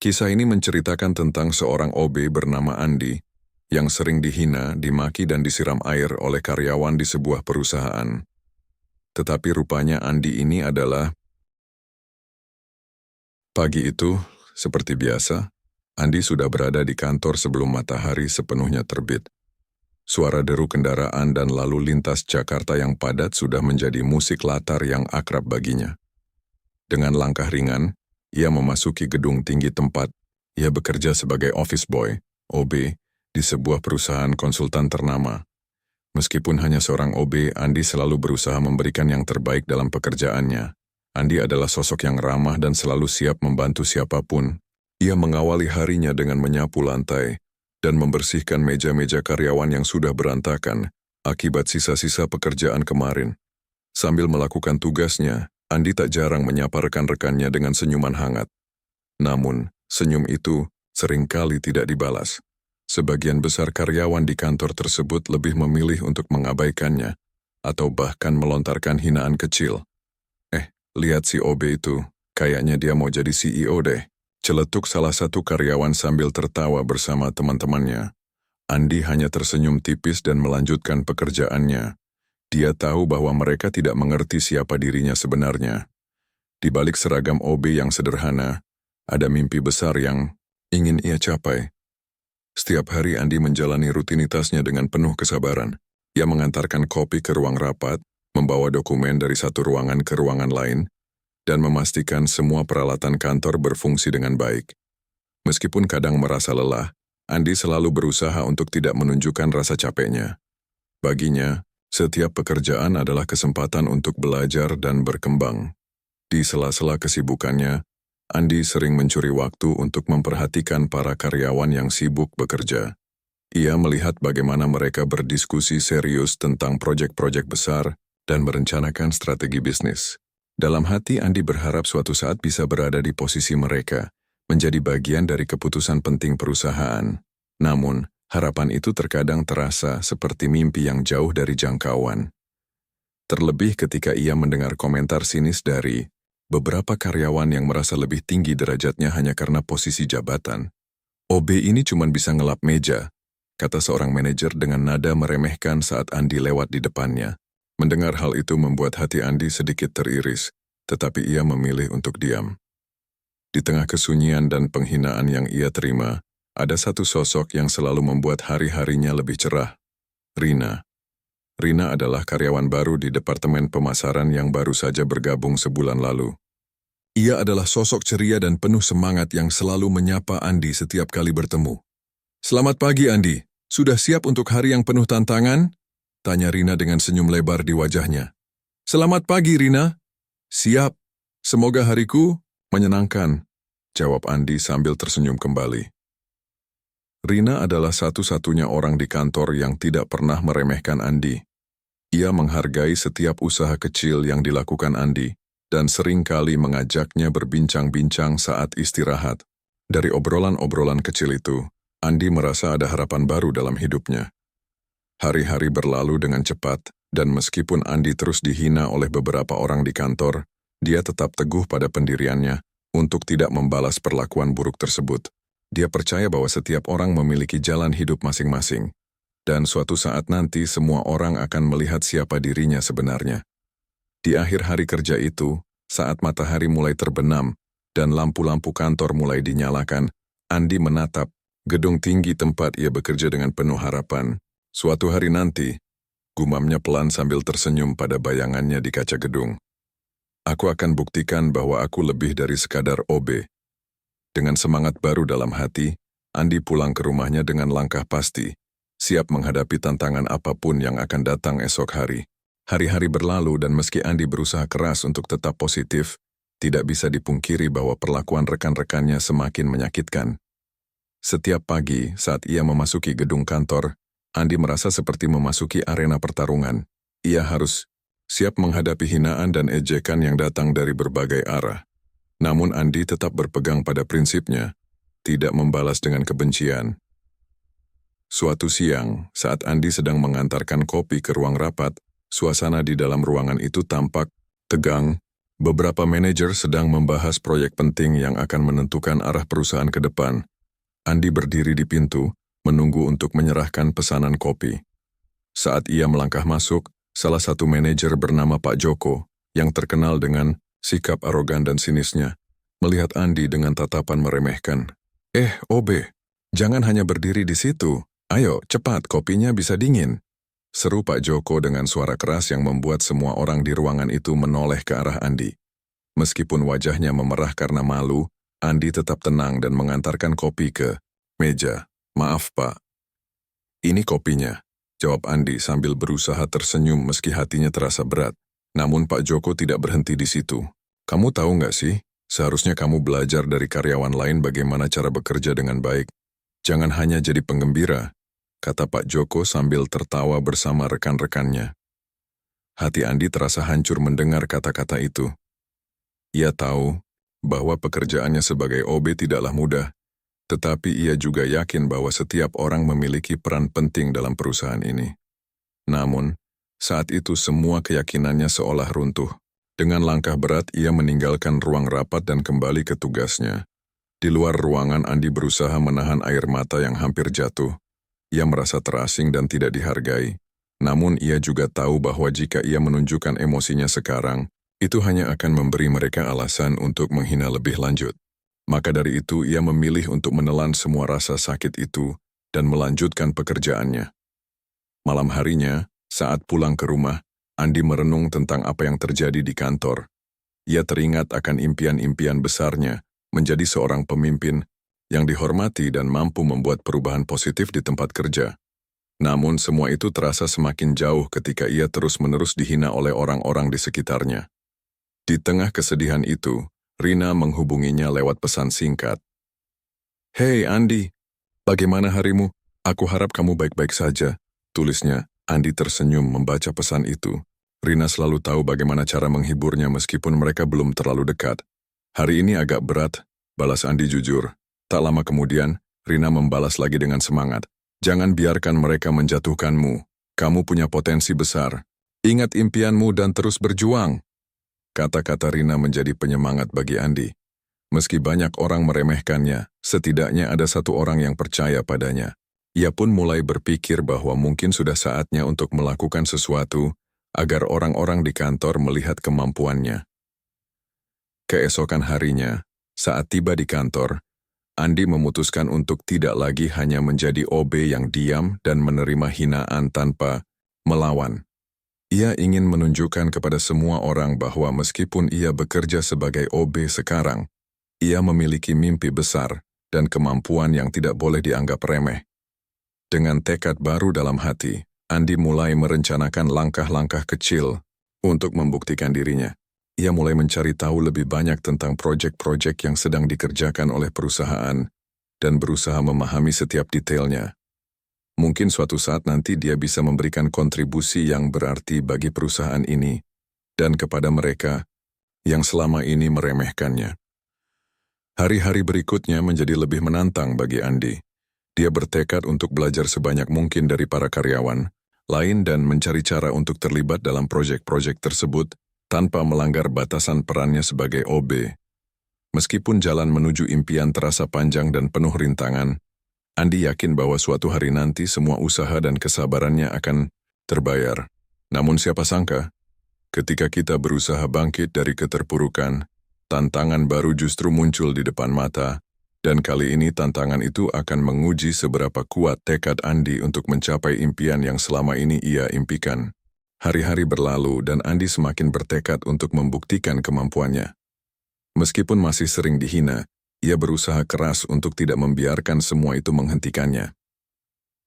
Kisah ini menceritakan tentang seorang OB bernama Andi yang sering dihina, dimaki dan disiram air oleh karyawan di sebuah perusahaan. Tetapi rupanya Andi ini adalah... Pagi itu, seperti biasa, Andi sudah berada di kantor sebelum matahari sepenuhnya terbit. Suara deru kendaraan dan lalu lintas Jakarta yang padat sudah menjadi musik latar yang akrab baginya. Dengan langkah ringan, ia memasuki gedung tinggi tempat ia bekerja sebagai office boy, OB, di sebuah perusahaan konsultan ternama. Meskipun hanya seorang OB, Andi selalu berusaha memberikan yang terbaik dalam pekerjaannya. Andi adalah sosok yang ramah dan selalu siap membantu siapapun. Ia mengawali harinya dengan menyapu lantai dan membersihkan meja-meja karyawan yang sudah berantakan akibat sisa-sisa pekerjaan kemarin. Sambil melakukan tugasnya, Andi tak jarang menyapa rekan-rekannya dengan senyuman hangat. Namun, senyum itu seringkali tidak dibalas. Sebagian besar karyawan di kantor tersebut lebih memilih untuk mengabaikannya atau bahkan melontarkan hinaan kecil. Lihat si OB itu, kayaknya dia mau jadi CEO deh. Celetuk salah satu karyawan sambil tertawa bersama teman-temannya. Andi hanya tersenyum tipis dan melanjutkan pekerjaannya. Dia tahu bahwa mereka tidak mengerti siapa dirinya sebenarnya. Di balik seragam OB yang sederhana, ada mimpi besar yang ingin ia capai. Setiap hari Andi menjalani rutinitasnya dengan penuh kesabaran. Ia mengantarkan kopi ke ruang rapat, membawa dokumen dari satu ruangan ke ruangan lain, dan memastikan semua peralatan kantor berfungsi dengan baik. Meskipun kadang merasa lelah, Andi selalu berusaha untuk tidak menunjukkan rasa capeknya. Baginya, setiap pekerjaan adalah kesempatan untuk belajar dan berkembang. Di sela-sela kesibukannya, Andi sering mencuri waktu untuk memperhatikan para karyawan yang sibuk bekerja. Ia melihat bagaimana mereka berdiskusi serius tentang proyek-proyek besar dan merencanakan strategi bisnis. Dalam hati Andi berharap suatu saat bisa berada di posisi mereka, menjadi bagian dari keputusan penting perusahaan. Namun, harapan itu terkadang terasa seperti mimpi yang jauh dari jangkauan. Terlebih ketika ia mendengar komentar sinis dari beberapa karyawan yang merasa lebih tinggi derajatnya hanya karena posisi jabatan. OB ini cuma bisa ngelap meja, kata seorang manajer dengan nada meremehkan saat Andi lewat di depannya. Mendengar hal itu membuat hati Andi sedikit teriris, tetapi ia memilih untuk diam. Di tengah kesunyian dan penghinaan yang ia terima, ada satu sosok yang selalu membuat hari-harinya lebih cerah. Rina. Rina adalah karyawan baru di Departemen Pemasaran yang baru saja bergabung sebulan lalu. Ia adalah sosok ceria dan penuh semangat yang selalu menyapa Andi setiap kali bertemu. "Selamat pagi, Andi. Sudah siap untuk hari yang penuh tantangan?" tanya Rina dengan senyum lebar di wajahnya. "Selamat pagi, Rina." "Siap. Semoga hariku menyenangkan," jawab Andi sambil tersenyum kembali. Rina adalah satu-satunya orang di kantor yang tidak pernah meremehkan Andi. Ia menghargai setiap usaha kecil yang dilakukan Andi dan seringkali mengajaknya berbincang-bincang saat istirahat. Dari obrolan-obrolan kecil itu, Andi merasa ada harapan baru dalam hidupnya. Hari-hari berlalu dengan cepat, dan meskipun Andi terus dihina oleh beberapa orang di kantor, dia tetap teguh pada pendiriannya untuk tidak membalas perlakuan buruk tersebut. Dia percaya bahwa setiap orang memiliki jalan hidup masing-masing, dan suatu saat nanti semua orang akan melihat siapa dirinya sebenarnya. Di akhir hari kerja itu, saat matahari mulai terbenam dan lampu-lampu kantor mulai dinyalakan, Andi menatap gedung tinggi tempat ia bekerja dengan penuh harapan. "Suatu hari nanti," gumamnya pelan sambil tersenyum pada bayangannya di kaca gedung. "Aku akan buktikan bahwa aku lebih dari sekadar OB." Dengan semangat baru dalam hati, Andi pulang ke rumahnya dengan langkah pasti, siap menghadapi tantangan apapun yang akan datang esok hari. Hari-hari berlalu dan meski Andi berusaha keras untuk tetap positif, tidak bisa dipungkiri bahwa perlakuan rekan-rekannya semakin menyakitkan. Setiap pagi saat ia memasuki gedung kantor, Andi merasa seperti memasuki arena pertarungan. Ia harus siap menghadapi hinaan dan ejekan yang datang dari berbagai arah. Namun Andi tetap berpegang pada prinsipnya, tidak membalas dengan kebencian. Suatu siang, saat Andi sedang mengantarkan kopi ke ruang rapat, suasana di dalam ruangan itu tampak tegang Beberapa manajer sedang membahas proyek penting yang akan menentukan arah perusahaan ke depan. Andi berdiri di pintu, menunggu untuk menyerahkan pesanan kopi. Saat ia melangkah masuk, salah satu manajer bernama Pak Joko, yang terkenal dengan sikap arogan dan sinisnya, melihat Andi dengan tatapan meremehkan. OB, jangan hanya berdiri di situ. Ayo, cepat, kopinya bisa dingin. Seru Pak Joko dengan suara keras yang membuat semua orang di ruangan itu menoleh ke arah Andi. Meskipun wajahnya memerah karena malu, Andi tetap tenang dan mengantarkan kopi ke meja. Maaf Pak. Ini kopinya, jawab Andi sambil berusaha tersenyum meski hatinya terasa berat. Namun Pak Joko tidak berhenti di situ. Kamu tahu nggak sih, seharusnya kamu belajar dari karyawan lain bagaimana cara bekerja dengan baik. Jangan hanya jadi penggembira, kata Pak Joko sambil tertawa bersama rekan-rekannya. Hati Andi terasa hancur mendengar kata-kata itu. Ia tahu bahwa pekerjaannya sebagai OB tidaklah mudah, tetapi ia juga yakin bahwa setiap orang memiliki peran penting dalam perusahaan ini. Namun, saat itu semua keyakinannya seolah runtuh. Dengan langkah berat ia meninggalkan ruang rapat dan kembali ke tugasnya. Di luar ruangan Andi berusaha menahan air mata yang hampir jatuh. Ia merasa terasing dan tidak dihargai. Namun ia juga tahu bahwa jika ia menunjukkan emosinya sekarang, itu hanya akan memberi mereka alasan untuk menghina lebih lanjut. Maka dari itu ia memilih untuk menelan semua rasa sakit itu dan melanjutkan pekerjaannya. Malam harinya, saat pulang ke rumah, Andi merenung tentang apa yang terjadi di kantor. Ia teringat akan impian-impian besarnya menjadi seorang pemimpin yang dihormati dan mampu membuat perubahan positif di tempat kerja. Namun semua itu terasa semakin jauh ketika ia terus-menerus dihina oleh orang-orang di sekitarnya. Di tengah kesedihan itu, Rina menghubunginya lewat pesan singkat. Hei Andi, bagaimana harimu? Aku harap kamu baik-baik saja, tulisnya. Andi tersenyum membaca pesan itu. Rina selalu tahu bagaimana cara menghiburnya meskipun mereka belum terlalu dekat. Hari ini agak berat, balas Andi jujur. Tak lama kemudian, Rina membalas lagi dengan semangat. Jangan biarkan mereka menjatuhkanmu. Kamu punya potensi besar. Ingat impianmu dan terus berjuang. Kata-kata Rina menjadi penyemangat bagi Andi. Meski banyak orang meremehkannya, setidaknya ada satu orang yang percaya padanya. Ia pun mulai berpikir bahwa mungkin sudah saatnya untuk melakukan sesuatu agar orang-orang di kantor melihat kemampuannya. Keesokan harinya, saat tiba di kantor, Andi memutuskan untuk tidak lagi hanya menjadi OB yang diam dan menerima hinaan tanpa melawan. Ia ingin menunjukkan kepada semua orang bahwa meskipun ia bekerja sebagai OB sekarang, ia memiliki mimpi besar dan kemampuan yang tidak boleh dianggap remeh. Dengan tekad baru dalam hati, Andi mulai merencanakan langkah-langkah kecil untuk membuktikan dirinya. Ia mulai mencari tahu lebih banyak tentang proyek-proyek yang sedang dikerjakan oleh perusahaan dan berusaha memahami setiap detailnya. Mungkin suatu saat nanti dia bisa memberikan kontribusi yang berarti bagi perusahaan ini dan kepada mereka yang selama ini meremehkannya. Hari-hari berikutnya menjadi lebih menantang bagi Andi. Dia bertekad untuk belajar sebanyak mungkin dari para karyawan lain dan mencari cara untuk terlibat dalam proyek-proyek tersebut tanpa melanggar batasan perannya sebagai OB. Meskipun jalan menuju impian terasa panjang dan penuh rintangan, Andi yakin bahwa suatu hari nanti semua usaha dan kesabarannya akan terbayar. Namun siapa sangka, ketika kita berusaha bangkit dari keterpurukan, tantangan baru justru muncul di depan mata, dan kali ini tantangan itu akan menguji seberapa kuat tekad Andi untuk mencapai impian yang selama ini ia impikan. Hari-hari berlalu dan Andi semakin bertekad untuk membuktikan kemampuannya. Meskipun masih sering dihina, ia berusaha keras untuk tidak membiarkan semua itu menghentikannya.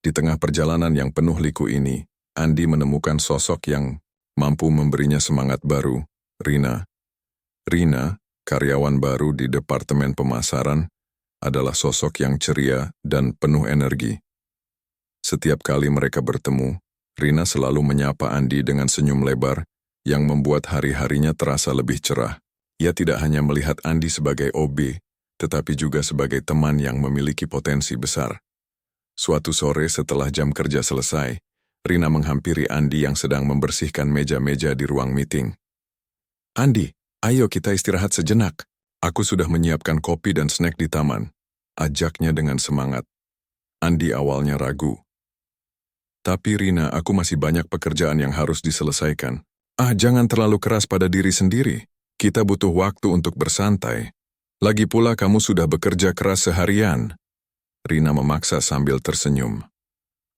Di tengah perjalanan yang penuh liku ini, Andi menemukan sosok yang mampu memberinya semangat baru, Rina. Rina, karyawan baru di Departemen Pemasaran, adalah sosok yang ceria dan penuh energi. Setiap kali mereka bertemu, Rina selalu menyapa Andi dengan senyum lebar yang membuat hari-harinya terasa lebih cerah. Ia tidak hanya melihat Andi sebagai OB, tetapi juga sebagai teman yang memiliki potensi besar. Suatu sore setelah jam kerja selesai, Rina menghampiri Andi yang sedang membersihkan meja-meja di ruang meeting. Andi, Ayo kita istirahat sejenak. Aku sudah menyiapkan kopi dan snack di taman. Ajaknya dengan semangat. Andi awalnya ragu. Tapi Rina, aku masih banyak pekerjaan yang harus diselesaikan. Jangan terlalu keras pada diri sendiri. Kita butuh waktu untuk bersantai. Lagi pula kamu sudah bekerja keras seharian. Rina memaksa sambil tersenyum.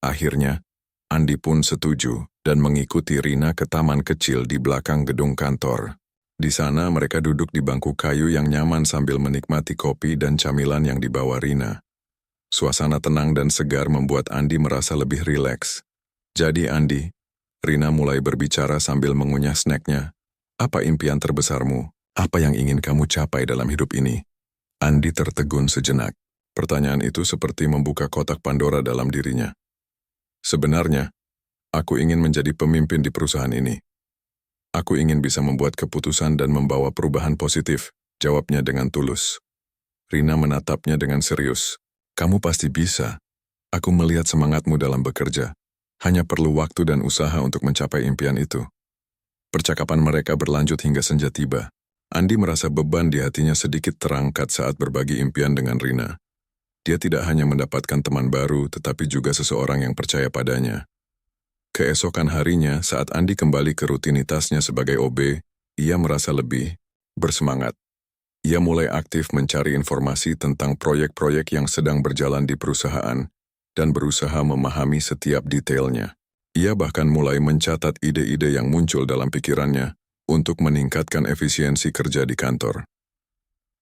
Akhirnya, Andi pun setuju dan mengikuti Rina ke taman kecil di belakang gedung kantor. Di sana mereka duduk di bangku kayu yang nyaman sambil menikmati kopi dan camilan yang dibawa Rina. Suasana tenang dan segar membuat Andi merasa lebih rileks. Jadi Andi, Rina mulai berbicara sambil mengunyah snacknya. Apa impian terbesarmu? Apa yang ingin kamu capai dalam hidup ini? Andi tertegun sejenak. Pertanyaan itu seperti membuka kotak Pandora dalam dirinya. Sebenarnya, aku ingin menjadi pemimpin di perusahaan ini. Aku ingin bisa membuat keputusan dan membawa perubahan positif, jawabnya dengan tulus. Rina menatapnya dengan serius. Kamu pasti bisa. Aku melihat semangatmu dalam bekerja. Hanya perlu waktu dan usaha untuk mencapai impian itu. Percakapan mereka berlanjut hingga senja tiba. Andi merasa beban di hatinya sedikit terangkat saat berbagi impian dengan Rina. Dia tidak hanya mendapatkan teman baru, tetapi juga seseorang yang percaya padanya. Keesokan harinya, saat Andi kembali ke rutinitasnya sebagai OB, ia merasa lebih bersemangat. Ia mulai aktif mencari informasi tentang proyek-proyek yang sedang berjalan di perusahaan dan berusaha memahami setiap detailnya. Ia bahkan mulai mencatat ide-ide yang muncul dalam pikirannya untuk meningkatkan efisiensi kerja di kantor.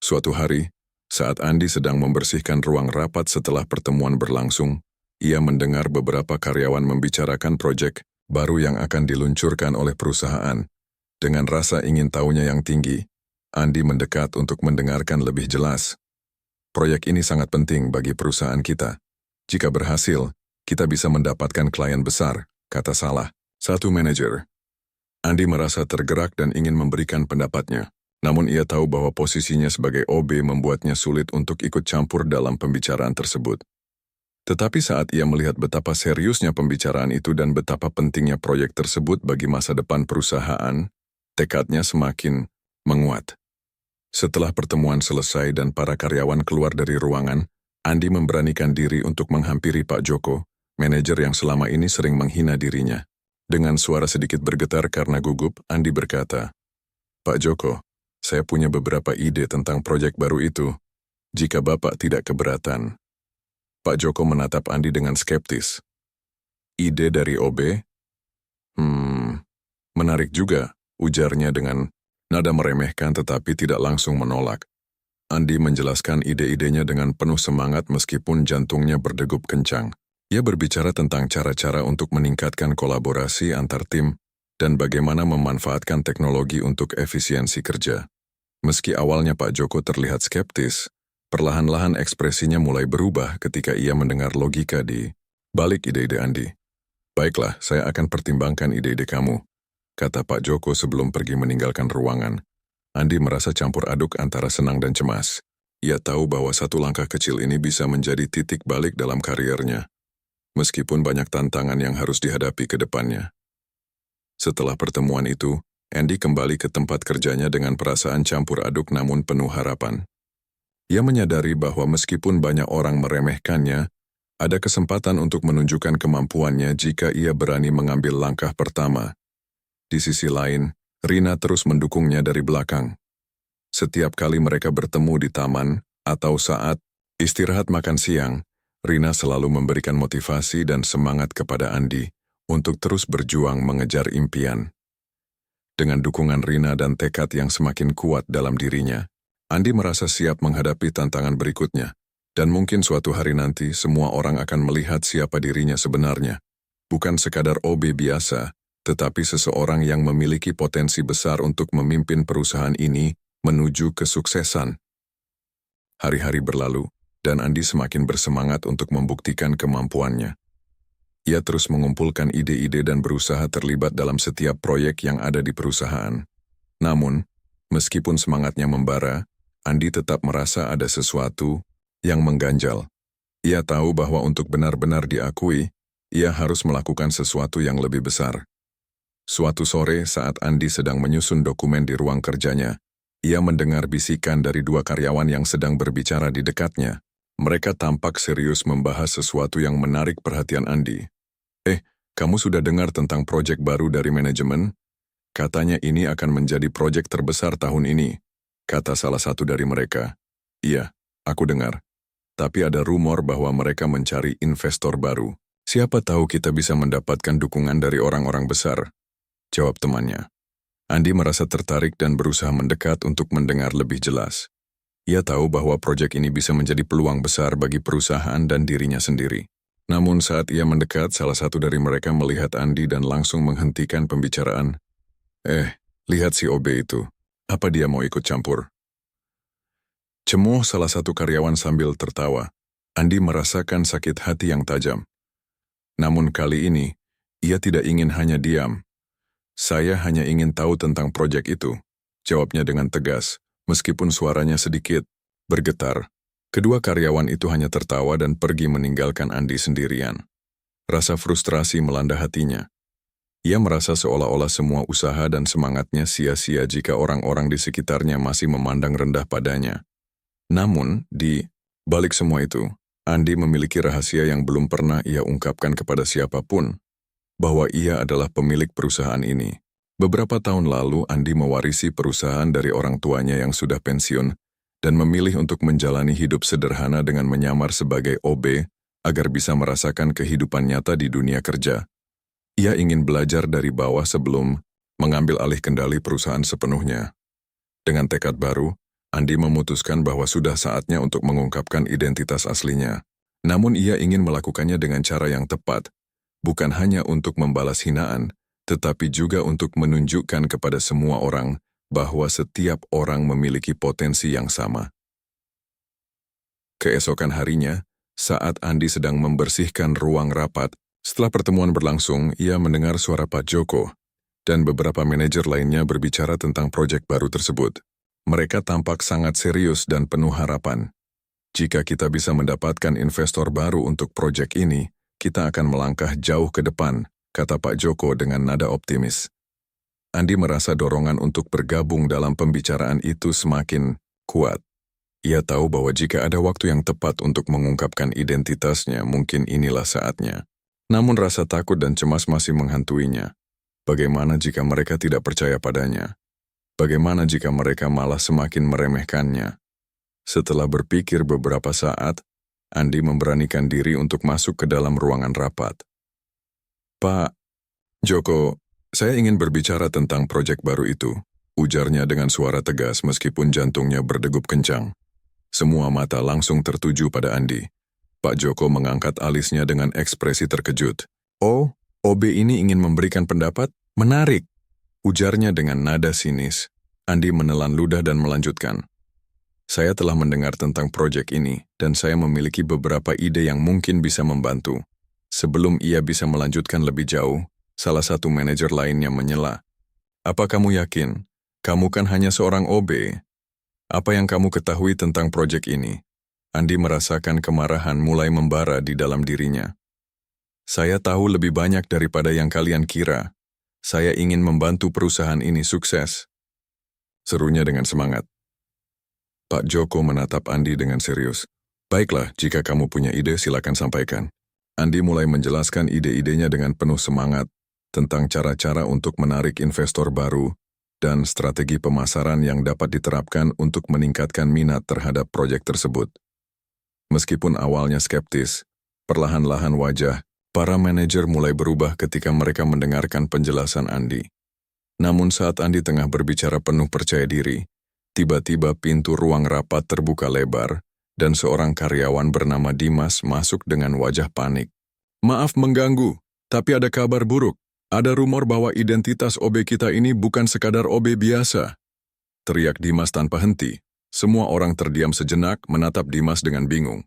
Suatu hari, saat Andi sedang membersihkan ruang rapat setelah pertemuan berlangsung, ia mendengar beberapa karyawan membicarakan proyek baru yang akan diluncurkan oleh perusahaan. Dengan rasa ingin tahunya yang tinggi, Andi mendekat untuk mendengarkan lebih jelas. Proyek ini sangat penting bagi perusahaan kita. Jika berhasil, kita bisa mendapatkan klien besar, kata salah satu manajer. Andi merasa tergerak dan ingin memberikan pendapatnya. Namun ia tahu bahwa posisinya sebagai OB membuatnya sulit untuk ikut campur dalam pembicaraan tersebut. Tetapi saat ia melihat betapa seriusnya pembicaraan itu dan betapa pentingnya proyek tersebut bagi masa depan perusahaan, tekadnya semakin menguat. Setelah pertemuan selesai dan para karyawan keluar dari ruangan, Andi memberanikan diri untuk menghampiri Pak Joko, manajer yang selama ini sering menghina dirinya. Dengan suara sedikit bergetar karena gugup, Andi berkata, "Pak Joko, saya punya beberapa ide tentang proyek baru itu, jika Bapak tidak keberatan." Pak Joko menatap Andi dengan skeptis. "Ide dari OB? Menarik juga," ujarnya dengan nada meremehkan tetapi tidak langsung menolak. Andi menjelaskan ide-idenya dengan penuh semangat meskipun jantungnya berdegup kencang. Ia berbicara tentang cara-cara untuk meningkatkan kolaborasi antar tim dan bagaimana memanfaatkan teknologi untuk efisiensi kerja. Meski awalnya Pak Joko terlihat skeptis, perlahan-lahan ekspresinya mulai berubah ketika ia mendengar logika di balik ide-ide Andi. "Baiklah, saya akan pertimbangkan ide-ide kamu," kata Pak Joko sebelum pergi meninggalkan ruangan. Andi merasa campur aduk antara senang dan cemas. Ia tahu bahwa satu langkah kecil ini bisa menjadi titik balik dalam kariernya, meskipun banyak tantangan yang harus dihadapi ke depannya. Setelah pertemuan itu, Andi kembali ke tempat kerjanya dengan perasaan campur aduk namun penuh harapan. Ia menyadari bahwa meskipun banyak orang meremehkannya, ada kesempatan untuk menunjukkan kemampuannya jika ia berani mengambil langkah pertama. Di sisi lain, Rina terus mendukungnya dari belakang. Setiap kali mereka bertemu di taman atau saat istirahat makan siang, Rina selalu memberikan motivasi dan semangat kepada Andi untuk terus berjuang mengejar impian. Dengan dukungan Rina dan tekad yang semakin kuat dalam dirinya, Andi merasa siap menghadapi tantangan berikutnya, dan mungkin suatu hari nanti semua orang akan melihat siapa dirinya sebenarnya. Bukan sekadar OB biasa, tetapi seseorang yang memiliki potensi besar untuk memimpin perusahaan ini menuju kesuksesan. Hari-hari berlalu, dan Andi semakin bersemangat untuk membuktikan kemampuannya. Ia terus mengumpulkan ide-ide dan berusaha terlibat dalam setiap proyek yang ada di perusahaan. Namun, meskipun semangatnya membara, Andi tetap merasa ada sesuatu yang mengganjal. Ia tahu bahwa untuk benar-benar diakui, ia harus melakukan sesuatu yang lebih besar. Suatu sore saat Andi sedang menyusun dokumen di ruang kerjanya, Ia mendengar bisikan dari dua karyawan yang sedang berbicara di dekatnya. Mereka tampak serius membahas sesuatu yang menarik perhatian Andi. Kamu sudah dengar tentang proyek baru dari manajemen? Katanya ini akan menjadi proyek terbesar tahun ini, kata salah satu dari mereka. Iya, aku dengar. Tapi ada rumor bahwa mereka mencari investor baru. Siapa tahu kita bisa mendapatkan dukungan dari orang-orang besar, jawab temannya. Andi merasa tertarik dan berusaha mendekat untuk mendengar lebih jelas. Ia tahu bahwa proyek ini bisa menjadi peluang besar bagi perusahaan dan dirinya sendiri. Namun saat ia mendekat, salah satu dari mereka melihat Andi dan langsung menghentikan pembicaraan. Lihat si OB itu. Apa dia mau ikut campur? Cemuh salah satu karyawan sambil tertawa. Andi merasakan sakit hati yang tajam. Namun kali ini, ia tidak ingin hanya diam. Saya hanya ingin tahu tentang proyek itu, jawabnya dengan tegas, meskipun suaranya sedikit bergetar. Kedua karyawan itu hanya tertawa dan pergi meninggalkan Andi sendirian. Rasa frustrasi melanda hatinya. Ia merasa seolah-olah semua usaha dan semangatnya sia-sia jika orang-orang di sekitarnya masih memandang rendah padanya. Namun, di balik semua itu, Andi memiliki rahasia yang belum pernah ia ungkapkan kepada siapapun, bahwa ia adalah pemilik perusahaan ini. Beberapa tahun lalu, Andi mewarisi perusahaan dari orang tuanya yang sudah pensiun dan memilih untuk menjalani hidup sederhana dengan menyamar sebagai OB agar bisa merasakan kehidupan nyata di dunia kerja. Ia ingin belajar dari bawah sebelum mengambil alih kendali perusahaan sepenuhnya. Dengan tekad baru, Andi memutuskan bahwa sudah saatnya untuk mengungkapkan identitas aslinya. Namun ia ingin melakukannya dengan cara yang tepat, bukan hanya untuk membalas hinaan, tetapi juga untuk menunjukkan kepada semua orang bahwa setiap orang memiliki potensi yang sama. Keesokan harinya, saat Andi sedang membersihkan ruang rapat, setelah pertemuan berlangsung, ia mendengar suara Pak Joko dan beberapa manajer lainnya berbicara tentang proyek baru tersebut. Mereka tampak sangat serius dan penuh harapan. Jika kita bisa mendapatkan investor baru untuk proyek ini, kita akan melangkah jauh ke depan, kata Pak Joko dengan nada optimis. Andi merasa dorongan untuk bergabung dalam pembicaraan itu semakin kuat. Ia tahu bahwa jika ada waktu yang tepat untuk mengungkapkan identitasnya, mungkin inilah saatnya. Namun rasa takut dan cemas masih menghantuinya. Bagaimana jika mereka tidak percaya padanya? Bagaimana jika mereka malah semakin meremehkannya? Setelah berpikir beberapa saat, Andi memberanikan diri untuk masuk ke dalam ruangan rapat. Pak Joko, saya ingin berbicara tentang proyek baru itu, ujarnya dengan suara tegas meskipun jantungnya berdegup kencang. Semua mata langsung tertuju pada Andi. Pak Joko mengangkat alisnya dengan ekspresi terkejut. Oh, OB ini ingin memberikan pendapat? Menarik, ujarnya dengan nada sinis. Andi menelan ludah dan melanjutkan. Saya telah mendengar tentang proyek ini, dan saya memiliki beberapa ide yang mungkin bisa membantu. Sebelum ia bisa melanjutkan lebih jauh, salah satu manajer lainnya menyela. Apa kamu yakin? Kamu kan hanya seorang OB. Apa yang kamu ketahui tentang proyek ini? Andi merasakan kemarahan mulai membara di dalam dirinya. Saya tahu lebih banyak daripada yang kalian kira. Saya ingin membantu perusahaan ini sukses. Serunya dengan semangat. Pak Joko menatap Andi dengan serius. Baiklah, jika kamu punya ide silakan sampaikan. Andi mulai menjelaskan ide-idenya dengan penuh semangat tentang cara-cara untuk menarik investor baru dan strategi pemasaran yang dapat diterapkan untuk meningkatkan minat terhadap proyek tersebut. Meskipun awalnya skeptis, perlahan-lahan wajah para manajer mulai berubah ketika mereka mendengarkan penjelasan Andi. Namun saat Andi tengah berbicara penuh percaya diri, tiba-tiba pintu ruang rapat terbuka lebar, dan seorang karyawan bernama Dimas masuk dengan wajah panik. Maaf mengganggu, tapi ada kabar buruk. Ada rumor bahwa identitas OB kita ini bukan sekadar OB biasa. Teriak Dimas tanpa henti. Semua orang terdiam sejenak menatap Dimas dengan bingung.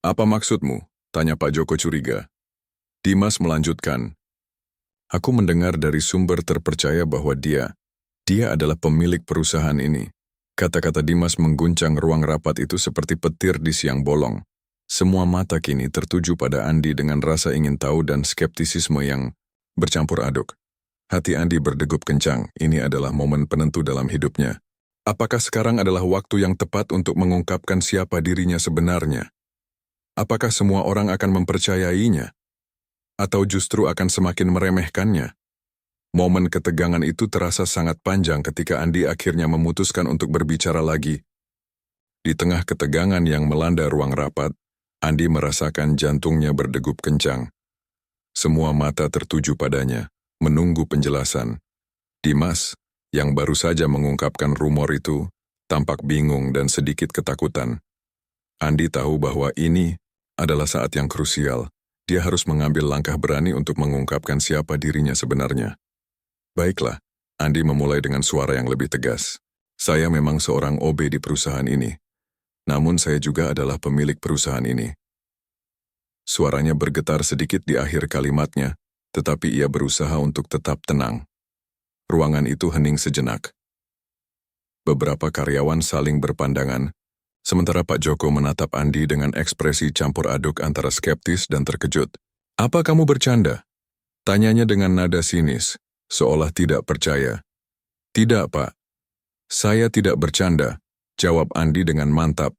Apa maksudmu? Tanya Pak Joko curiga. Dimas melanjutkan. Aku mendengar dari sumber terpercaya bahwa dia adalah pemilik perusahaan ini. Kata-kata Dimas mengguncang ruang rapat itu seperti petir di siang bolong. Semua mata kini tertuju pada Andi dengan rasa ingin tahu dan skeptisisme yang bercampur aduk. Hati Andi berdegup kencang, ini adalah momen penentu dalam hidupnya. Apakah sekarang adalah waktu yang tepat untuk mengungkapkan siapa dirinya sebenarnya? Apakah semua orang akan mempercayainya? Atau justru akan semakin meremehkannya? Momen ketegangan itu terasa sangat panjang ketika Andi akhirnya memutuskan untuk berbicara lagi. Di tengah ketegangan yang melanda ruang rapat, Andi merasakan jantungnya berdegup kencang. Semua mata tertuju padanya, menunggu penjelasan. Dimas, yang baru saja mengungkapkan rumor itu, tampak bingung dan sedikit ketakutan. Andi tahu bahwa ini adalah saat yang krusial. Dia harus mengambil langkah berani untuk mengungkapkan siapa dirinya sebenarnya. Baiklah, Andi memulai dengan suara yang lebih tegas. Saya memang seorang OB di perusahaan ini. Namun saya juga adalah pemilik perusahaan ini. Suaranya bergetar sedikit di akhir kalimatnya, tetapi ia berusaha untuk tetap tenang. Ruangan itu hening sejenak. Beberapa karyawan saling berpandangan, sementara Pak Joko menatap Andi dengan ekspresi campur aduk antara skeptis dan terkejut. "Apa kamu bercanda?" Tanyanya dengan nada sinis, seolah tidak percaya. "Tidak, Pak. Saya tidak bercanda," jawab Andi dengan mantap.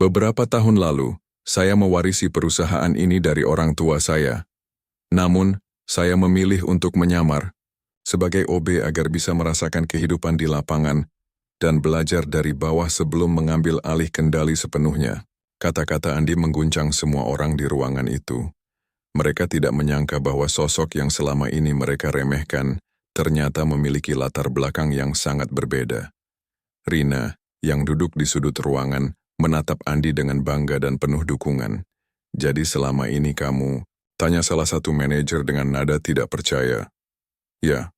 "Beberapa tahun lalu, saya mewarisi perusahaan ini dari orang tua saya. Namun, saya memilih untuk menyamar sebagai OB agar bisa merasakan kehidupan di lapangan dan belajar dari bawah sebelum mengambil alih kendali sepenuhnya." Kata-kata Andi mengguncang semua orang di ruangan itu. Mereka tidak menyangka bahwa sosok yang selama ini mereka remehkan ternyata memiliki latar belakang yang sangat berbeda. Rina, yang duduk di sudut ruangan, menatap Andi dengan bangga dan penuh dukungan. "Jadi selama ini kamu?" tanya salah satu manajer dengan nada tidak percaya. "Ya,"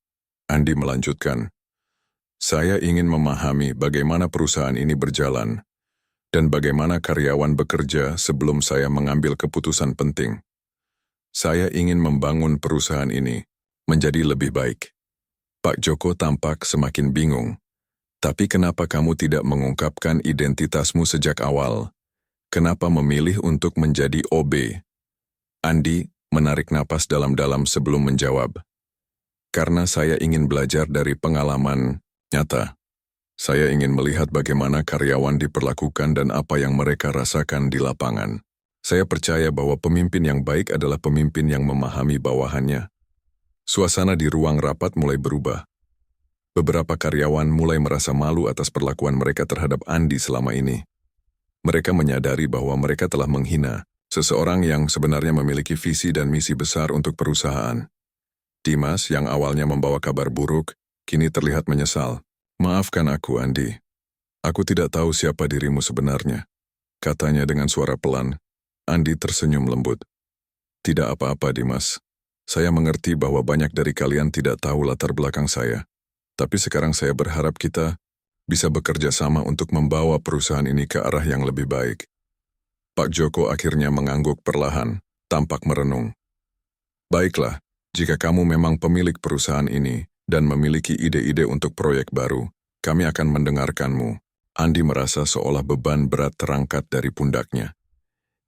Andi melanjutkan. "Saya ingin memahami bagaimana perusahaan ini berjalan dan bagaimana karyawan bekerja sebelum saya mengambil keputusan penting. Saya ingin membangun perusahaan ini menjadi lebih baik." Pak Joko tampak semakin bingung. "Tapi kenapa kamu tidak mengungkapkan identitasmu sejak awal? Kenapa memilih untuk menjadi OB?" Andi menarik napas dalam-dalam sebelum menjawab. "Karena saya ingin belajar dari pengalaman nyata. Saya ingin melihat bagaimana karyawan diperlakukan dan apa yang mereka rasakan di lapangan. Saya percaya bahwa pemimpin yang baik adalah pemimpin yang memahami bawahannya." Suasana di ruang rapat mulai berubah. Beberapa karyawan mulai merasa malu atas perlakuan mereka terhadap Andi selama ini. Mereka menyadari bahwa mereka telah menghina seseorang yang sebenarnya memiliki visi dan misi besar untuk perusahaan. Dimas, yang awalnya membawa kabar buruk, kini terlihat menyesal. "Maafkan aku, Andi. Aku tidak tahu siapa dirimu sebenarnya," katanya dengan suara pelan. Andi tersenyum lembut. "Tidak apa-apa, Dimas. Saya mengerti bahwa banyak dari kalian tidak tahu latar belakang saya. Tapi sekarang saya berharap kita bisa bekerja sama untuk membawa perusahaan ini ke arah yang lebih baik." Pak Joko akhirnya mengangguk perlahan, tampak merenung. "Baiklah, jika kamu memang pemilik perusahaan ini dan memiliki ide-ide untuk proyek baru, kami akan mendengarkanmu." Andi merasa seolah beban berat terangkat dari pundaknya.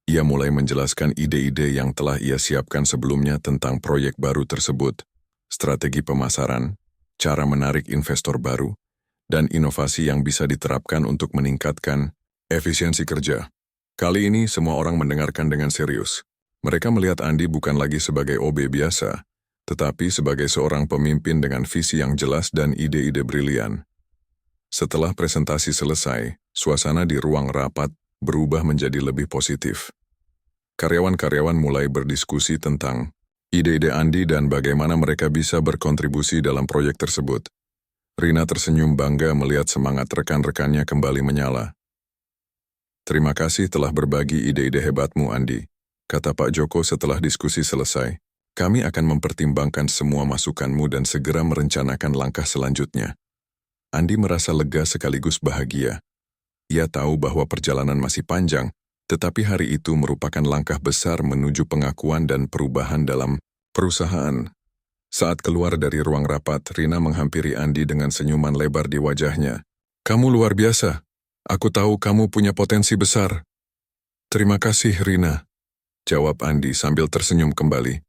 Ia mulai menjelaskan ide-ide yang telah ia siapkan sebelumnya tentang proyek baru tersebut, strategi pemasaran, cara menarik investor baru, dan inovasi yang bisa diterapkan untuk meningkatkan efisiensi kerja. Kali ini semua orang mendengarkan dengan serius. Mereka melihat Andi bukan lagi sebagai OB biasa, tetapi sebagai seorang pemimpin dengan visi yang jelas dan ide-ide brilian. Setelah presentasi selesai, suasana di ruang rapat berubah menjadi lebih positif. Karyawan-karyawan mulai berdiskusi tentang ide-ide Andi dan bagaimana mereka bisa berkontribusi dalam proyek tersebut. Rina tersenyum bangga melihat semangat rekan-rekannya kembali menyala. "Terima kasih telah berbagi ide-ide hebatmu, Andi," kata Pak Joko setelah diskusi selesai. "Kami akan mempertimbangkan semua masukanmu dan segera merencanakan langkah selanjutnya." Andi merasa lega sekaligus bahagia. Ia tahu bahwa perjalanan masih panjang, tetapi hari itu merupakan langkah besar menuju pengakuan dan perubahan dalam perusahaan. Saat keluar dari ruang rapat, Rina menghampiri Andi dengan senyuman lebar di wajahnya. "Kamu luar biasa. Aku tahu kamu punya potensi besar." "Terima kasih, Rina," jawab Andi sambil tersenyum kembali.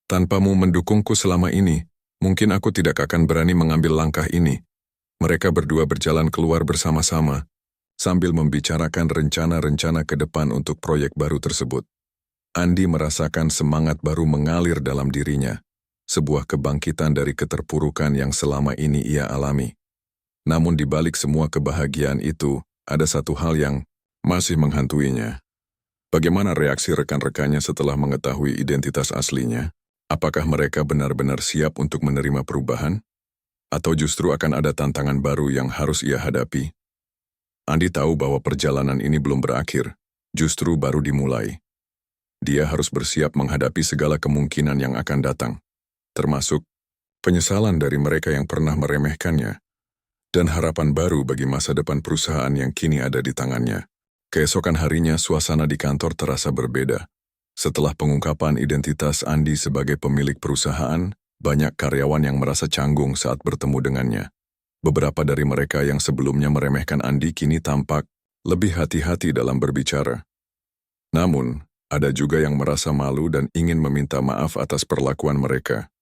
"Tanpamu mendukungku selama ini, mungkin aku tidak akan berani mengambil langkah ini. Mereka berdua berjalan keluar bersama-sama, sambil membicarakan rencana-rencana ke depan untuk proyek baru tersebut. Andi merasakan semangat baru mengalir dalam dirinya, sebuah kebangkitan dari keterpurukan yang selama ini ia alami. Namun di balik semua kebahagiaan itu, ada satu hal yang masih menghantuinya. Bagaimana reaksi rekan-rekannya setelah mengetahui identitas aslinya? Apakah mereka benar-benar siap untuk menerima perubahan? Atau justru akan ada tantangan baru yang harus ia hadapi? Andi tahu bahwa perjalanan ini belum berakhir, justru baru dimulai. Dia harus bersiap menghadapi segala kemungkinan yang akan datang, termasuk penyesalan dari mereka yang pernah meremehkannya, dan harapan baru bagi masa depan perusahaan yang kini ada di tangannya. Keesokan harinya, suasana di kantor terasa berbeda. Setelah pengungkapan identitas Andi sebagai pemilik perusahaan, banyak karyawan yang merasa canggung saat bertemu dengannya. Beberapa dari mereka yang sebelumnya meremehkan Andi kini tampak lebih hati-hati dalam berbicara. Namun, ada juga yang merasa malu dan ingin meminta maaf atas perlakuan mereka.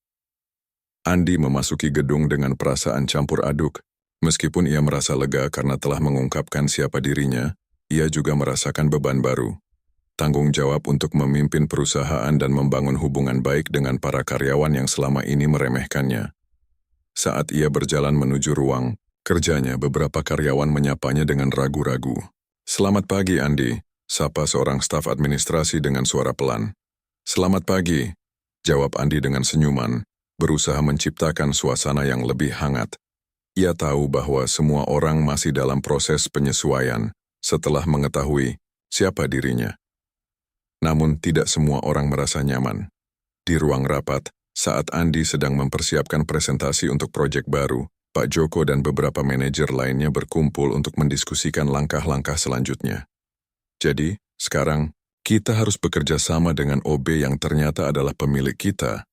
Andi memasuki gedung dengan perasaan campur aduk. Meskipun ia merasa lega karena telah mengungkapkan siapa dirinya, ia juga merasakan beban baru. Tanggung jawab untuk memimpin perusahaan dan membangun hubungan baik dengan para karyawan yang selama ini meremehkannya. Saat ia berjalan menuju ruang kerjanya, beberapa karyawan menyapanya dengan ragu-ragu. "Selamat pagi, Andi," sapa seorang staf administrasi dengan suara pelan. "Selamat pagi," jawab Andi dengan senyuman, berusaha menciptakan suasana yang lebih hangat. Ia tahu bahwa semua orang masih dalam proses penyesuaian setelah mengetahui siapa dirinya. Namun tidak semua orang merasa nyaman. Di ruang rapat, saat Andi sedang mempersiapkan presentasi untuk proyek baru, Pak Joko dan beberapa manajer lainnya berkumpul untuk mendiskusikan langkah-langkah selanjutnya. "Jadi, sekarang, kita harus bekerja sama dengan OB yang ternyata adalah pemilik kita,"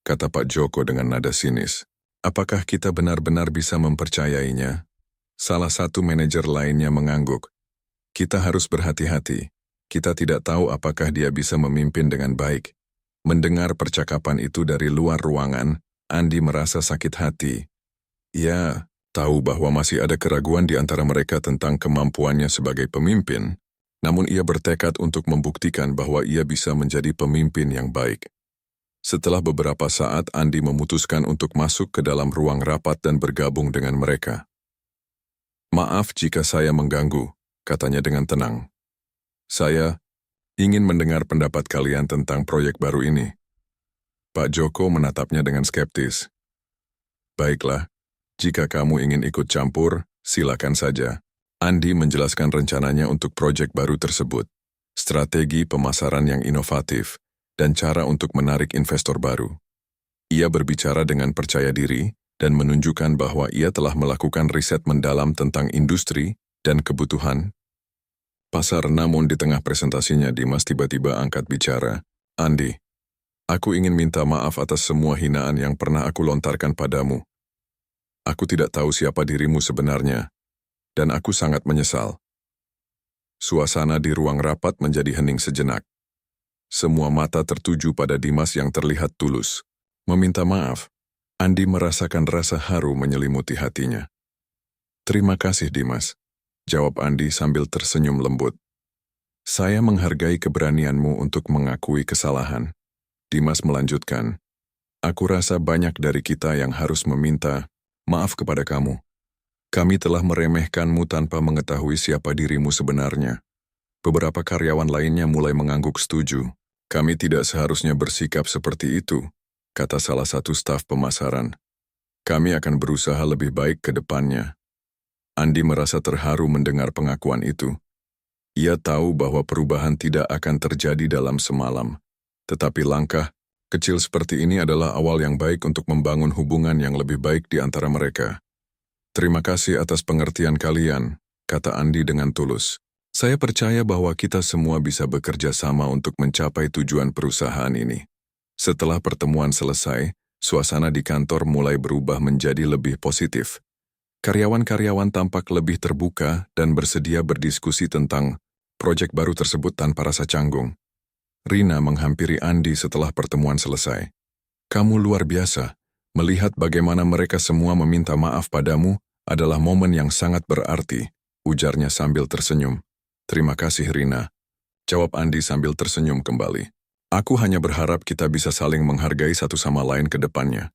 kata Pak Joko dengan nada sinis. "Apakah kita benar-benar bisa mempercayainya?" Salah satu manajer lainnya mengangguk. "Kita harus berhati-hati. Kita tidak tahu apakah dia bisa memimpin dengan baik." Mendengar percakapan itu dari luar ruangan, Andi merasa sakit hati. Ia tahu bahwa masih ada keraguan di antara mereka tentang kemampuannya sebagai pemimpin, namun ia bertekad untuk membuktikan bahwa ia bisa menjadi pemimpin yang baik. Setelah beberapa saat, Andi memutuskan untuk masuk ke dalam ruang rapat dan bergabung dengan mereka. "Maaf jika saya mengganggu," katanya dengan tenang. "Saya ingin mendengar pendapat kalian tentang proyek baru ini." Pak Joko menatapnya dengan skeptis. "Baiklah, jika kamu ingin ikut campur, silakan saja." Andi menjelaskan rencananya untuk proyek baru tersebut, strategi pemasaran yang inovatif, dan cara untuk menarik investor baru. Ia berbicara dengan percaya diri dan menunjukkan bahwa ia telah melakukan riset mendalam tentang industri dan kebutuhan pasar. Namun di tengah presentasinya, Dimas tiba-tiba angkat bicara. "Andi, aku ingin minta maaf atas semua hinaan yang pernah aku lontarkan padamu. Aku tidak tahu siapa dirimu sebenarnya, dan aku sangat menyesal." Suasana di ruang rapat menjadi hening sejenak. Semua mata tertuju pada Dimas yang terlihat tulus. Meminta maaf, Andi merasakan rasa haru menyelimuti hatinya. "Terima kasih, Dimas," jawab Andi sambil tersenyum lembut. "Saya menghargai keberanianmu untuk mengakui kesalahan." Dimas melanjutkan, "Aku rasa banyak dari kita yang harus meminta maaf kepada kamu. Kami telah meremehkanmu tanpa mengetahui siapa dirimu sebenarnya." Beberapa karyawan lainnya mulai mengangguk setuju. "Kami tidak seharusnya bersikap seperti itu," kata salah satu staf pemasaran. "Kami akan berusaha lebih baik ke depannya." Andi merasa terharu mendengar pengakuan itu. Ia tahu bahwa perubahan tidak akan terjadi dalam semalam, tetapi langkah kecil seperti ini adalah awal yang baik untuk membangun hubungan yang lebih baik di antara mereka. "Terima kasih atas pengertian kalian," kata Andi dengan tulus. "Saya percaya bahwa kita semua bisa bekerja sama untuk mencapai tujuan perusahaan ini." Setelah pertemuan selesai, suasana di kantor mulai berubah menjadi lebih positif. Karyawan-karyawan tampak lebih terbuka dan bersedia berdiskusi tentang proyek baru tersebut tanpa rasa canggung. Rina menghampiri Andi setelah pertemuan selesai. "Kamu luar biasa. Melihat bagaimana mereka semua meminta maaf padamu, Adalah momen yang sangat berarti, ujarnya sambil tersenyum. Terima kasih Rina, jawab Andi sambil tersenyum kembali. Aku hanya berharap kita bisa saling menghargai satu sama lain ke depannya.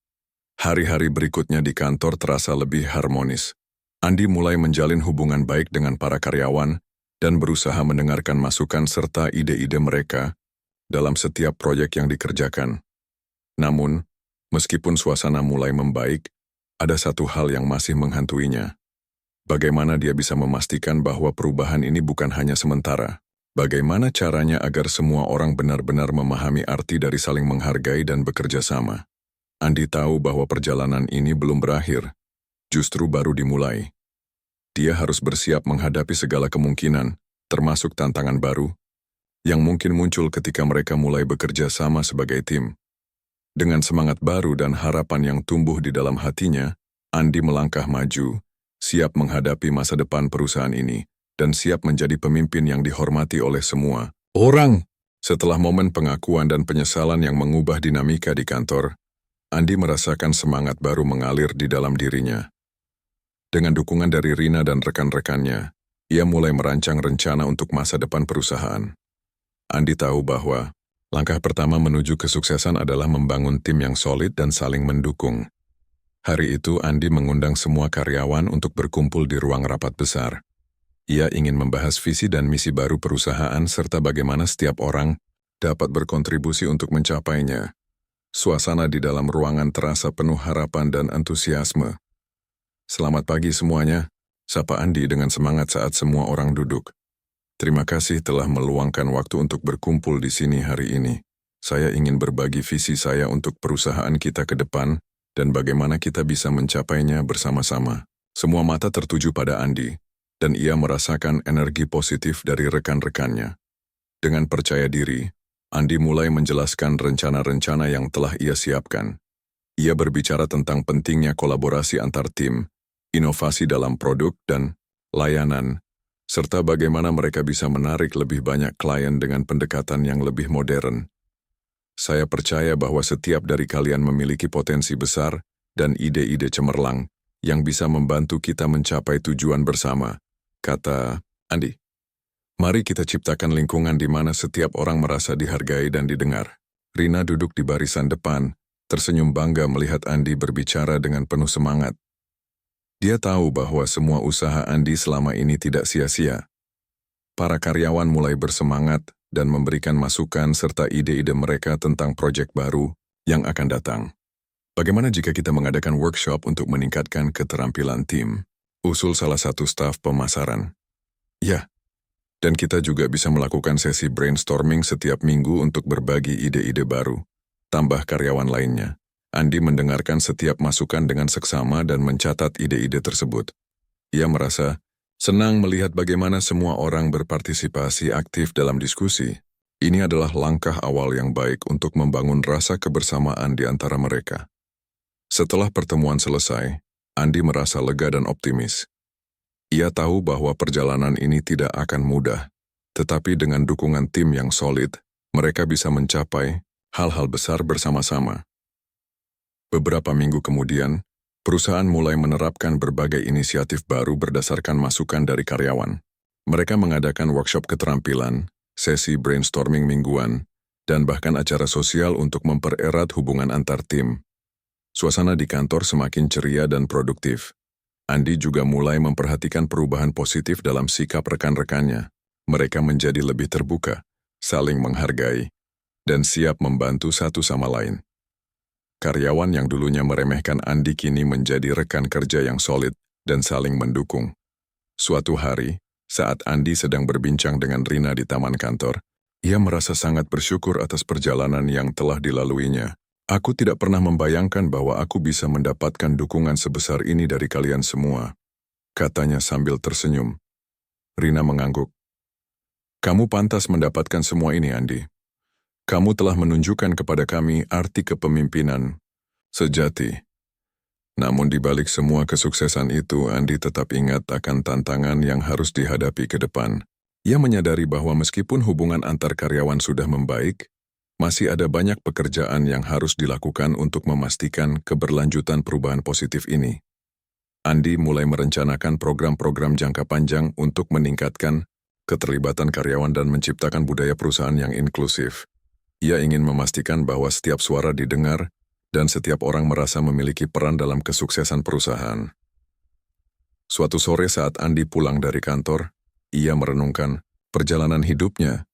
Hari-hari berikutnya di kantor terasa lebih harmonis. Andi mulai menjalin hubungan baik dengan para karyawan dan berusaha mendengarkan masukan serta ide-ide mereka dalam setiap proyek yang dikerjakan. Namun, meskipun suasana mulai membaik, ada satu hal yang masih menghantuinya. Bagaimana dia bisa memastikan bahwa perubahan ini bukan hanya sementara? Bagaimana caranya agar semua orang benar-benar memahami arti dari saling menghargai dan bekerja sama? Andi tahu bahwa perjalanan ini belum berakhir, justru baru dimulai. Dia harus bersiap menghadapi segala kemungkinan, termasuk tantangan baru, yang mungkin muncul ketika mereka mulai bekerja sama sebagai tim. Dengan semangat baru dan harapan yang tumbuh di dalam hatinya, Andi melangkah maju, siap menghadapi masa depan perusahaan ini, dan siap menjadi pemimpin yang dihormati oleh semua orang. Setelah momen pengakuan dan penyesalan yang mengubah dinamika di kantor, Andi merasakan semangat baru mengalir di dalam dirinya. Dengan dukungan dari Rina dan rekan-rekannya, ia mulai merancang rencana untuk masa depan perusahaan. Andi tahu bahwa langkah pertama menuju kesuksesan adalah membangun tim yang solid dan saling mendukung. Hari itu Andi mengundang semua karyawan untuk berkumpul di ruang rapat besar. Ia ingin membahas visi dan misi baru perusahaan serta bagaimana setiap orang dapat berkontribusi untuk mencapainya. Suasana di dalam ruangan terasa penuh harapan dan antusiasme. Selamat pagi semuanya, sapa Andi dengan semangat saat semua orang duduk. Terima kasih telah meluangkan waktu untuk berkumpul di sini hari ini. Saya ingin berbagi visi saya untuk perusahaan kita ke depan dan bagaimana kita bisa mencapainya bersama-sama. Semua mata tertuju pada Andi, dan ia merasakan energi positif dari rekan-rekannya. Dengan percaya diri, Andi mulai menjelaskan rencana-rencana yang telah ia siapkan. Ia berbicara tentang pentingnya kolaborasi antar tim, inovasi dalam produk dan layanan, serta bagaimana mereka bisa menarik lebih banyak klien dengan pendekatan yang lebih modern. Saya percaya bahwa setiap dari kalian memiliki potensi besar dan ide-ide cemerlang yang bisa membantu kita mencapai tujuan bersama, kata Andi. Mari kita ciptakan lingkungan di mana setiap orang merasa dihargai dan didengar. Rina duduk di barisan depan, tersenyum bangga melihat Andi berbicara dengan penuh semangat. Dia tahu bahwa semua usaha Andi selama ini tidak sia-sia. Para karyawan mulai bersemangat dan memberikan masukan serta ide-ide mereka tentang proyek baru yang akan datang. Bagaimana jika kita mengadakan workshop untuk meningkatkan keterampilan tim? Usul salah satu staf pemasaran. Ya, dan kita juga bisa melakukan sesi brainstorming setiap minggu untuk berbagi ide-ide baru. Tambah karyawan lainnya. Andi mendengarkan setiap masukan dengan seksama dan mencatat ide-ide tersebut. Ia merasa senang melihat bagaimana semua orang berpartisipasi aktif dalam diskusi. Ini adalah langkah awal yang baik untuk membangun rasa kebersamaan di antara mereka. Setelah pertemuan selesai, Andi merasa lega dan optimis. Ia tahu bahwa perjalanan ini tidak akan mudah, tetapi dengan dukungan tim yang solid, mereka bisa mencapai hal-hal besar bersama-sama. Beberapa minggu kemudian, perusahaan mulai menerapkan berbagai inisiatif baru berdasarkan masukan dari karyawan. Mereka mengadakan workshop keterampilan, sesi brainstorming mingguan, dan bahkan acara sosial untuk mempererat hubungan antar tim. Suasana di kantor semakin ceria dan produktif. Andi juga mulai memperhatikan perubahan positif dalam sikap rekan-rekannya. Mereka menjadi lebih terbuka, saling menghargai, dan siap membantu satu sama lain. Karyawan yang dulunya meremehkan Andi kini menjadi rekan kerja yang solid dan saling mendukung. Suatu hari, saat Andi sedang berbincang dengan Rina di taman kantor, ia merasa sangat bersyukur atas perjalanan yang telah dilaluinya. Aku tidak pernah membayangkan bahwa aku bisa mendapatkan dukungan sebesar ini dari kalian semua, katanya sambil tersenyum. Rina mengangguk. Kamu pantas mendapatkan semua ini, Andi. Kamu telah menunjukkan kepada kami arti kepemimpinan sejati. Namun di balik semua kesuksesan itu, Andi tetap ingat akan tantangan yang harus dihadapi ke depan. Ia menyadari bahwa meskipun hubungan antar karyawan sudah membaik, masih ada banyak pekerjaan yang harus dilakukan untuk memastikan keberlanjutan perubahan positif ini. Andi mulai merencanakan program-program jangka panjang untuk meningkatkan keterlibatan karyawan dan menciptakan budaya perusahaan yang inklusif. Ia ingin memastikan bahwa setiap suara didengar dan setiap orang merasa memiliki peran dalam kesuksesan perusahaan. Suatu sore saat Andi pulang dari kantor, ia merenungkan perjalanan hidupnya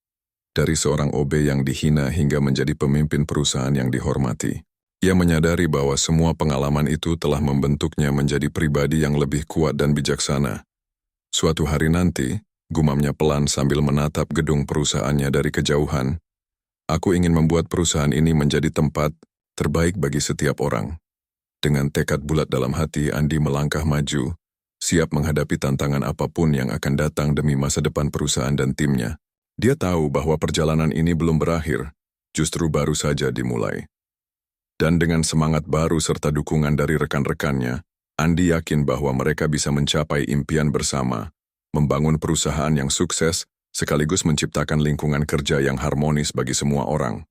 dari seorang OB yang dihina hingga menjadi pemimpin perusahaan yang dihormati. Ia menyadari bahwa semua pengalaman itu telah membentuknya menjadi pribadi yang lebih kuat dan bijaksana. Suatu hari nanti, gumamnya pelan sambil menatap gedung perusahaannya dari kejauhan, "Aku ingin membuat perusahaan ini menjadi tempat terbaik bagi setiap orang." Dengan tekad bulat dalam hati, Andi melangkah maju, siap menghadapi tantangan apapun yang akan datang demi masa depan perusahaan dan timnya. Dia tahu bahwa perjalanan ini belum berakhir, justru baru saja dimulai. Dan dengan semangat baru serta dukungan dari rekan-rekannya, Andi yakin bahwa mereka bisa mencapai impian bersama, membangun perusahaan yang sukses, sekaligus menciptakan lingkungan kerja yang harmonis bagi semua orang.